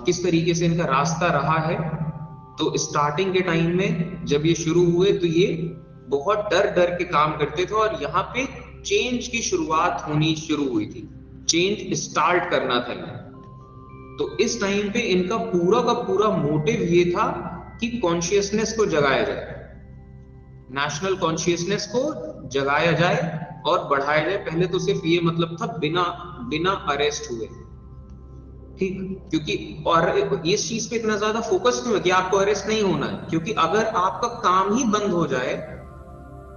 किस तरीके से इनका रास्ता रहा है। तो स्टार्टिंग के टाइम में जब ये शुरू हुए तो ये बहुत डर डर के काम करते थे और यहाँ पे चेंज की शुरुआत होनी शुरू हुई थी, चेंज स्टार्ट करना था इन्हें। तो इस टाइम पे इनका पूरा का पूरा मोटिव ये था कि कॉन्शियसनेस को जगाया जाए, नेशनल कॉन्शियसनेस को जगाया जाए और बढ़ाया जाए। पहले तो सिर्फ ये मतलब था बिना बिना अरेस्ट हुए, ठीक, क्योंकि और इस चीज पे इतना ज्यादा फोकस क्यों है कि आपको अरेस्ट नहीं होना है, क्योंकि अगर आपका काम ही बंद हो जाए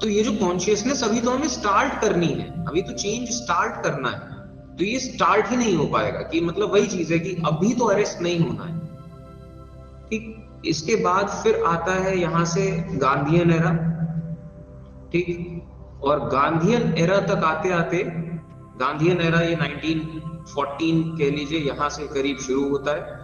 तो ये जो कॉन्शियसनेस अभी तो हमें स्टार्ट करनी है, अभी तो चेंज स्टार्ट करना है, तो ये स्टार्ट ही नहीं हो पाएगा। कि मतलब वही चीज है कि अभी तो अरेस्ट नहीं होना है, ठीक। इसके बाद फिर आता है यहां से गांधीयन एरा, ठीक। और गांधीयन एरा तक आते आते, गांधीयन एरा ये 1914 कह लीजिए यहां से करीब शुरू होता है।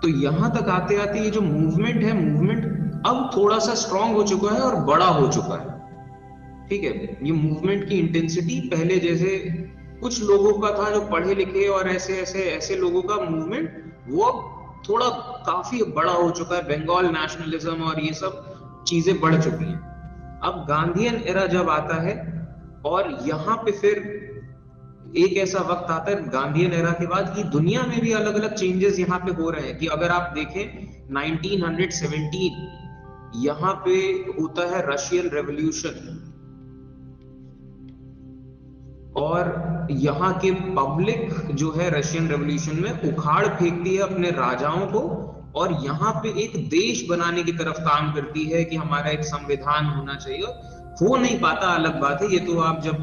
तो यहां तक आते आते ये जो मूवमेंट है, मूवमेंट अब थोड़ा सा स्ट्रांग हो चुका है और बड़ा हो चुका है, ठीक है। ये मूवमेंट की इंटेंसिटी पहले जैसे कुछ लोगों का था जो पढ़े लिखे और ऐसे ऐसे ऐसे लोगों का मूवमेंट, वो थोड़ा काफी बड़ा हो चुका है। बंगाल नेशनलिज्म और ये सब चीजें बढ़ चुकी हैं। अब गांधीयन एरा जब आता है और यहाँ पे फिर एक ऐसा वक्त आता है गांधीयन एरा के बाद कि दुनिया में भी अलग अलग चेंजेस यहाँ पे हो रहे हैं। कि अगर आप देखें 1917 यहाँ पे होता है रशियन रेवोल्यूशन, और यहाँ के पब्लिक जो है रशियन रेवोल्यूशन में उखाड़ फेंकती है अपने राजाओं को और यहाँ पे एक देश बनाने की तरफ काम करती है कि हमारा एक संविधान होना चाहिए। हो नहीं पाता, अलग बात है, ये तो आप जब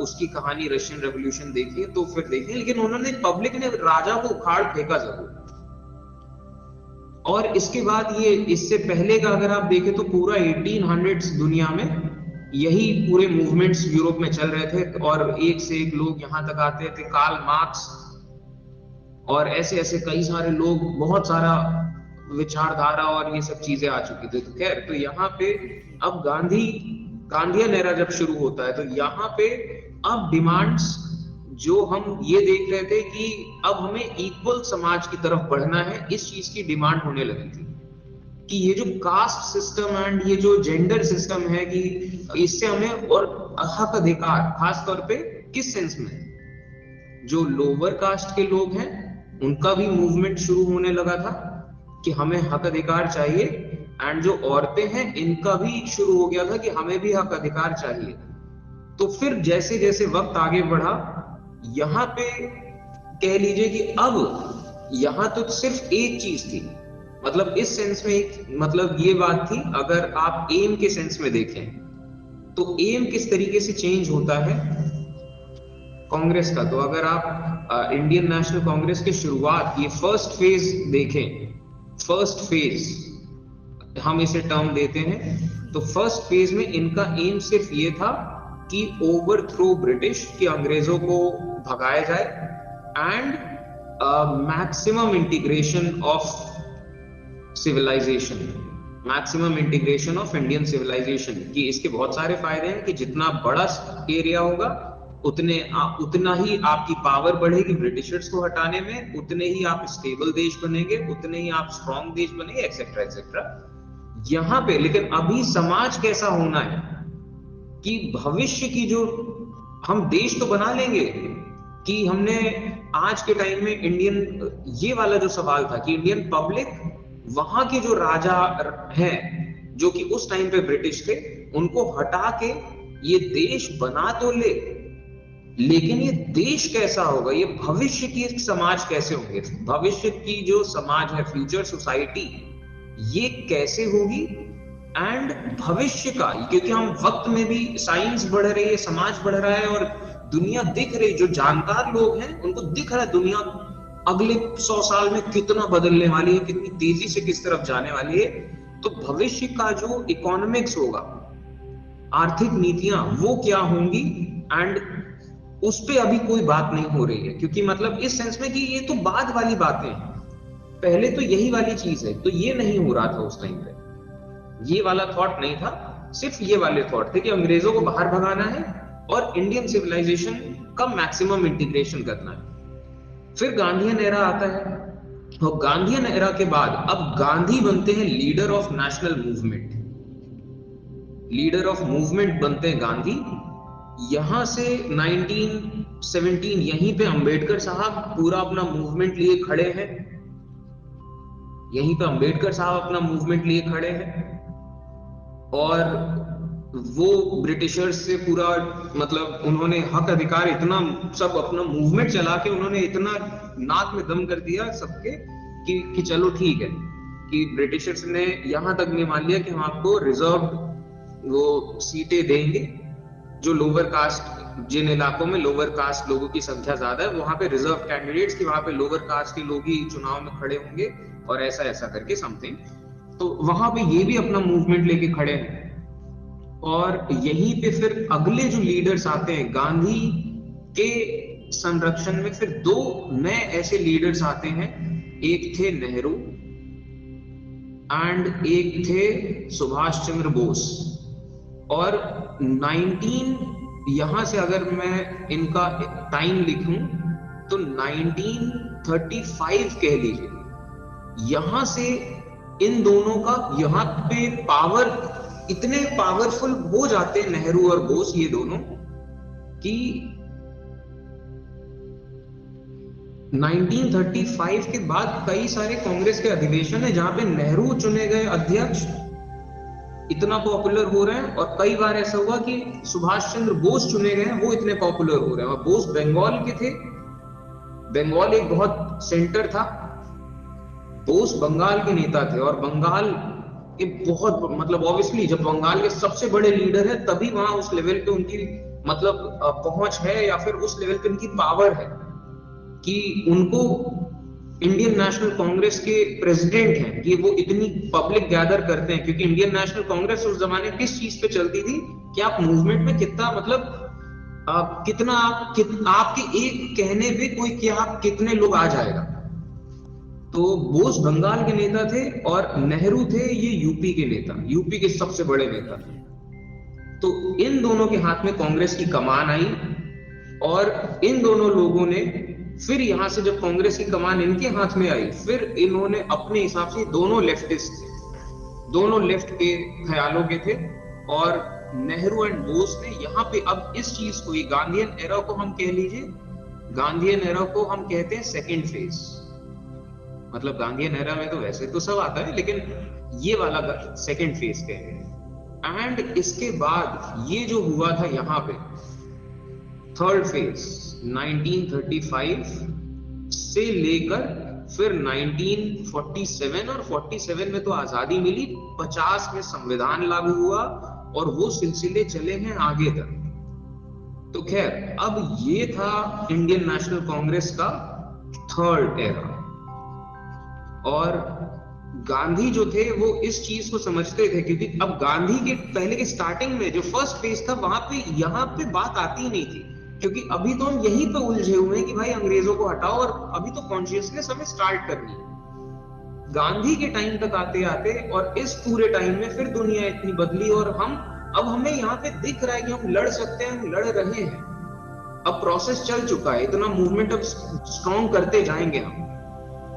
उसकी कहानी रशियन रेवोल्यूशन देखिए तो फिर देखिए, लेकिन उन्होंने पब्लिक ने राजा को उखाड़ फेंका जरूर। और इसके बाद ये, इससे पहले का अगर आप देखें तो पूरा 1800s दुनिया में यही पूरे मूवमेंट्स यूरोप में चल रहे थे और एक से एक लोग यहां तक आते थे। कार्ल मार्क्स और ऐसे ऐसे कई सारे लोग, बहुत सारा विचारधारा और ये सब चीजें आ चुकी थी। तो खैर, तो यहाँ पे अब गांधीयन एरा जब शुरू होता है तो यहाँ पे अब डिमांड्स जो हम ये देख रहे थे कि अब हमें इक्वल समाज की तरफ बढ़ना है, इस चीज की डिमांड होने लगी थी। कि ये जो कास्ट सिस्टम एंड ये जो जेंडर सिस्टम है कि इससे हमें और हक अधिकार, खास तौर पे किस सेंस में, जो लोअर कास्ट के लोग हैं उनका भी मूवमेंट शुरू होने लगा था कि हमें हक अधिकार चाहिए, एंड जो औरतें हैं इनका भी शुरू हो गया था कि हमें भी हक अधिकार चाहिए। तो फिर जैसे जैसे वक्त आगे बढ़ा, यहाँ पे कह लीजिए कि अब यहाँ तो सिर्फ एक चीज थी, मतलब इस सेंस में एक, मतलब ये बात थी, अगर आप एम के सेंस में देखें तो एम किस तरीके से चेंज होता है कांग्रेस का। तो अगर आप इंडियन नेशनल कांग्रेस की शुरुआत, ये फर्स्ट फेज देखें, फर्स्ट फेज हम इसे टर्म देते हैं, तो फर्स्ट फेज में इनका एम सिर्फ ये था कि ओवरथ्रो ब्रिटिश, कि अंग्रेजों को भगाया जाए and maximum integration of civilization, maximum integration of Indian civilization. कि इसके बहुत सारे फायदे हैं कि जितना बड़ा एरिया होगा उतना ही आपकी पावर बढ़ेगी ब्रिटिशर्स को हटाने में, उतने ही आप स्टेबल देश बनेंगे, उतने ही आप स्ट्रॉन्ग देश बनेंगे, एक्सेट्रा एक्सेट्रा। यहाँ पे लेकिन अभी समाज कैसा होना है कि भविष्य की जो हम देश तो बना लेंगे, कि हमने आज के टाइम में इंडियन, ये वाला जो सवाल था कि इंडियन पब्लिक वहां के जो राजा हैं जो कि उस टाइम पे ब्रिटिश थे, उनको हटा के ये देश बना तो ले, लेकिन ये देश कैसा होगा, ये भविष्य की समाज कैसे होंगे, भविष्य की जो समाज है, फ्यूचर सोसाइटी, ये कैसे होगी। एंड भविष्य का, क्योंकि हम वक्त में भी साइंस बढ़ रही है, समाज बढ़ रहा है और दुनिया दिख रही, जो जानकार लोग हैं उनको दिख रहा है दुनिया अगले 100 साल में कितना बदलने वाली है, कितनी तेजी से किस तरफ जाने वाली है। तो भविष्य का जो इकोनॉमिक्स होगा, आर्थिक नीतियां वो क्या होंगी, एंड उस पे अभी कोई बात नहीं हो रही है, क्योंकि मतलब इस सेंस में कि ये तो बाद वाली बातें हैं, पहले तो यही वाली चीज है, तो ये नहीं हो रहा था उस टाइम पे, ये वाला थॉट नहीं था, सिर्फ ये वाले थॉट थे कि अंग्रेजों को बाहर भगाना है और इंडियन सिविलाइजेशन का मैक्सिमम इंटीग्रेशन करना है। फिर गांधीयन एरा आता है, और गांधीयन एरा के बाद अब गांधी बनते हैं leader of national movement, leader of movement बनते हैं गांधी। यहां से 1917 यहीं पे अंबेडकर साहब पूरा अपना मूवमेंट लिए खड़े हैं, यहीं पे अंबेडकर साहब अपना मूवमेंट लिए खड़े हैं। और वो ब्रिटिशर्स से पूरा मतलब उन्होंने हक अधिकार इतना सब अपना मूवमेंट चला के उन्होंने इतना नाक में दम कर दिया सबके कि चलो ठीक है, कि ब्रिटिशर्स ने यहां तक नहीं मान लिया कि हम आपको रिजर्व वो सीटें देंगे, जो लोअर कास्ट, जिन इलाकों में लोअर कास्ट लोगों की संख्या ज्यादा है वहां पे रिजर्व कैंडिडेट्स की, वहां पे लोअर कास्ट के लोग ही चुनाव में खड़े होंगे, और ऐसा ऐसा करके समथिंग। तो वहां पे ये भी अपना मूवमेंट लेके खड़े हैं। और यहीं पे फिर अगले जो लीडर्स आते हैं गांधी के संरक्षण में, फिर दो नए ऐसे लीडर्स आते हैं, एक थे नेहरू एंड एक थे सुभाष चंद्र बोस। और 19 यहां से अगर मैं इनका टाइम लिखूं तो 1935 कह लीजिए, यहां से इन दोनों का यहाँ पे पावर, इतने पावरफुल हो जाते हैं नेहरू और बोस ये दोनों, कि 1935 के बाद कई सारे कांग्रेस के अधिवेशन है जहां पे नेहरू चुने गए अध्यक्ष इतना पॉपुलर हो रहे हैं, और कई बार ऐसा हुआ कि सुभाष चंद्र बोस चुने गए वो इतने पॉपुलर हो रहे हैं। और बोस बंगाल के थे, बंगाल एक बहुत सेंटर था, बोस बंगाल के नेता थे, और बंगाल के बहुत मतलब ऑब्वियसली जब बंगाल के सबसे बड़े लीडर है तभी वहां उस लेवल पे उनकी मतलब पहुंच है, या फिर उस लेवल पे उनकी पावर है कि उनको इंडियन नेशनल कांग्रेस के प्रेसिडेंट हैं कि वो इतनी पब्लिक गैदर करते हैं। क्योंकि इंडियन नेशनल कांग्रेस उस जमाने किस चीज पे चलती थी कि आप मूवमेंट में कितना मतलब कितना आपके एक कहने पे कोई क्या कितने लोग आ जाएगा। तो बोस बंगाल के नेता थे और नेहरू थे ये यूपी के नेता, यूपी के सबसे बड़े नेता। तो इन दोनों के हाथ में कांग्रेस की कमान आई, और इन दोनों लोगों ने फिर यहां से जब कांग्रेस की कमान इनके हाथ में आई, फिर इन्होंने अपने हिसाब से, दोनों लेफ्टिस्ट थे, दोनों लेफ्ट के ख्यालों के थे, और नेहरू एंड बोस ने यहाँ पे अब इस चीज को, ये गांधीयन एरा को हम कह लीजिए, गांधीयन एरा को हम कहते हैं सेकेंड फेज। मतलब गांधीयन एरा में तो वैसे तो सब आता है, लेकिन ये वाला सेकेंड फेज कहते हैं। एंड इसके बाद ये जो हुआ था यहाँ पे थर्ड फेज 1935 से लेकर फिर 1947, और 47 में तो आजादी मिली, 50 में संविधान लागू हुआ, और वो सिलसिले चले हैं आगे तक। तो खैर अब ये था इंडियन नेशनल कांग्रेस का थर्ड एरा। और गांधी जो थे वो इस चीज को समझते थे, क्योंकि अब गांधी के पहले के स्टार्टिंग में जो फर्स्ट फेज था वहां पे यहाँ पे बात आती नहीं थी, क्योंकि अभी तो हम यहीं पे उलझे हुए हैं कि भाई अंग्रेजों को हटाओ, और अभी तो कॉन्शियसनेस हमें स्टार्ट करनी है। गांधी के टाइम तक आते आते और इस पूरे टाइम में फिर दुनिया इतनी बदली, और अब हमें यहाँ पे दिख रहा है कि हम लड़ सकते हैं, हम लड़ रहे हैं, अब प्रोसेस चल चुका है, इतना मूवमेंट अब स्ट्रॉन्ग करते जाएंगे हम।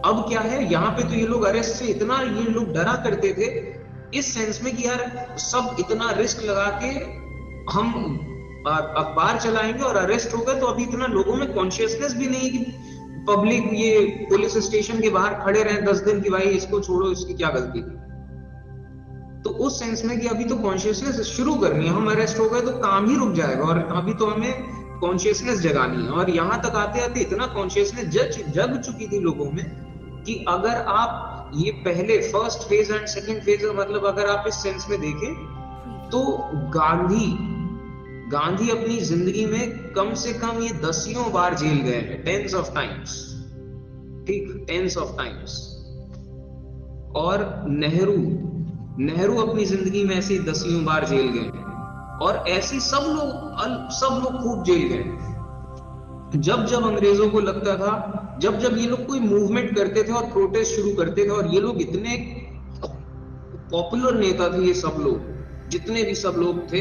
अब क्या है, यहाँ पे तो ये लोग अरेस्ट से इतना ये लोग डरा करते थे इस सेंस में कि यार सब इतना रिस्क लगा के हम अखबार चलाएंगे और अरेस्ट हो गए, तो अभी इतना लोगों में कॉन्शियसनेस भी नहीं कि पब्लिक ये पुलिस स्टेशन के बाहर खड़े रहे 10 दिन की भाई इसको छोड़ो, इसकी क्या गलती थी। तो उस सेंस में कि अभी तो कॉन्शियसनेस शुरू करनी है, हम अरेस्ट हो गए तो काम ही रुक जाएगा, और अभी तो हमें कॉन्शियसनेस जगानी है। और यहाँ तक आते आते इतना कॉन्शियसनेस जग चुकी थी लोगों में कि अगर आप ये पहले first phase and second phase, मतलब अगर आप इस सेंस में देखें तो गांधी अपनी जिंदगी में कम से कम ये 10 बार जेल गए हैं, टेंस ऑफ टाइम्स, ठीक, टेंस ऑफ टाइम्स। और नेहरू अपनी जिंदगी में ऐसे 10 बार जेल गए हैं, और ऐसे सब लोग खूब जेल गए। जब अंग्रेजों को लगता था, जब ये लोग कोई मूवमेंट करते थे और प्रोटेस्ट शुरू करते थे, और ये लोग इतने पॉपुलर नेता थे, ये सब लोग जितने भी सब लोग थे,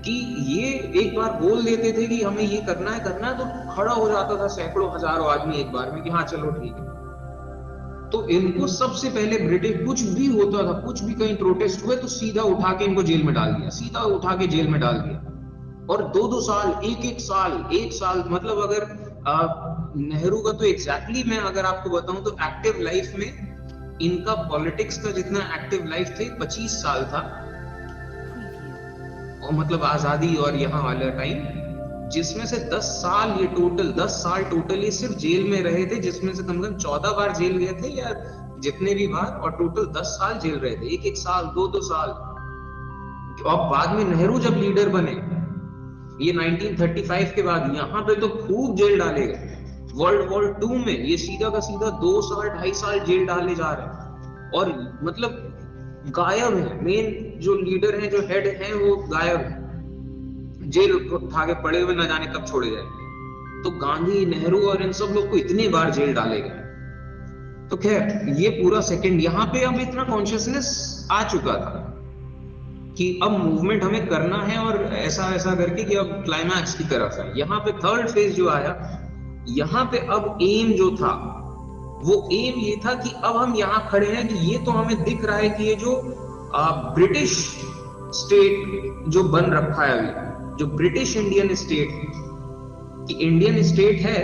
कि ये एक बार बोल देते थे कि हमें ये करना है तो खड़ा हो जाता था सैकड़ों हजारों आदमी एक बार में कि हाँ चलो ठीक है। तो इनको सबसे पहले ब्रिटिश, कुछ भी होता था, कुछ भी कहीं प्रोटेस्ट हुए तो सीधा उठा के इनको जेल में डाल दिया, सीधा उठा के जेल में डाल दिया। और 2-2 साल, एक साल मतलब अगर नेहरू का तो एग्जैक्टली मैं अगर आपको बताऊं तो एक्टिव लाइफ में इनका पॉलिटिक्स का जितना एक्टिव लाइफ थे 25 साल था, और मतलब आजादी और यहाँ वाला टाइम, जिसमें से 10 साल ये सिर्फ जेल में रहे थे, जिसमें से कम से कम 14 बार जेल गए थे या जितने भी बार, और टोटल 10 साल जेल रहे थे, एक साल, 2-2 साल। और बाद में नेहरू जब लीडर बने, ये 1935 के बाद, यहाँ पे तो खूब जेल डाले गए। वर्ल्ड वॉर 2 में ये सीधा का सीधा 2 साल 2.5 साल जेल डाले जा रहे हैं, और मतलब गायब है, मेन जो लीडर हैं, जो हेड हैं, वो गायब है, जेल उठा के पड़े हुए, न जाने कब छोड़े जाएंगे। तो गांधी, नेहरू और इन सब लोग को इतने बार जेल डाले गए। तो खैर ये पूरा सेकंड, यहाँ पे अब इतना कॉन्शियसनेस आ चुका था कि अब मूवमेंट हमें करना है, और ऐसा ऐसा करके कि अब क्लाइमैक्स की तरफ है। यहाँ पे थर्ड फेज जो आया, यहाँ पे अब एम जो था, वो एम ये था कि अब हम यहाँ खड़े हैं कि ये तो हमें दिख रहा है कि ये जो ब्रिटिश स्टेट जो बन रखा है अभी, जो ब्रिटिश इंडियन स्टेट, कि इंडियन स्टेट है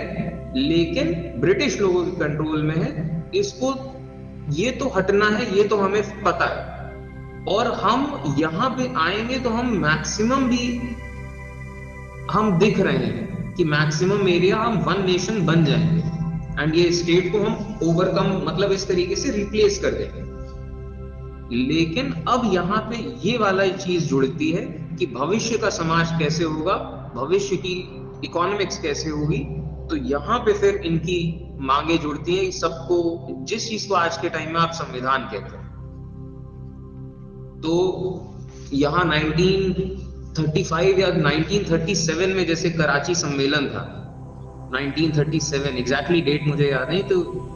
लेकिन ब्रिटिश लोगों के कंट्रोल में है, इसको ये तो हटना है, ये तो हमें पता है। और हम यहाँ पे आएंगे तो हम मैक्सिमम भी, हम दिख रहे हैं कि मैक्सिमम एरिया हम वन नेशन बन जाएंगे, एंड ये स्टेट को हम ओवरकम, मतलब इस तरीके से रिप्लेस कर देंगे। लेकिन अब यहाँ पे ये वाला चीज जुड़ती है कि भविष्य का समाज कैसे होगा, भविष्य की इकोनॉमिक्स कैसे होगी। तो यहाँ पे फिर इनकी मांगे जुड़ती है सबको, जिस चीज को आज के टाइम में आप संविधान कहते हैं। तो यहाँ 1935 या 1937 में जैसे कराची सम्मेलन था, 1937 एग्जैक्टली डेट मुझे याद नहीं, तो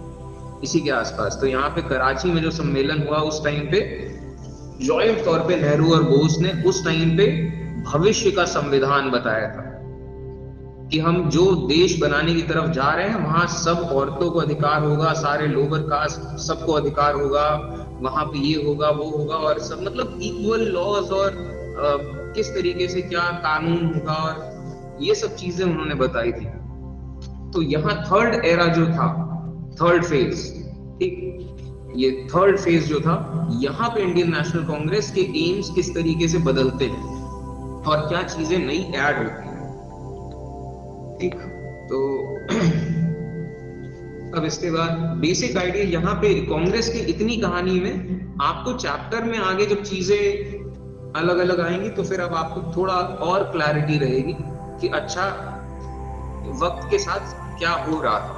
इसी के आसपास, तो यहाँ पे कराची में जो सम्मेलन हुआ उस टाइम पे जॉइंट तौर पे नेहरू और बोस ने उस टाइम पे भविष्य का संविधान बताया था कि हम जो देश बनाने की तरफ जा रहे हैं वहां सब औरतों को अधिकार होगा, सारे लोअर कास्ट सबको अधिकार होगा, वहां पे ये होगा वो होगा, और सब मतलब इक्वल लॉज, और किस तरीके से क्या कानून होगा, और ये सब चीजें उन्होंने बताई थी। तो यहाँ थर्ड एरा जो था, थर्ड फेज, ठीक, ये थर्ड फेज जो था, यहाँ पे इंडियन नेशनल कांग्रेस के एम्स किस तरीके से बदलते हैं और क्या चीजें नई ऐड होती हैं, ठीक। तो अब इसके बाद बेसिक आइडिया यहाँ पे कांग्रेस की इतनी कहानी में, आपको चैप्टर में आगे जब चीजें अलग अलग आएंगी तो फिर अब आपको थोड़ा और क्लैरिटी रहेगी कि अच्छा वक्त के साथ क्या हो रहा था।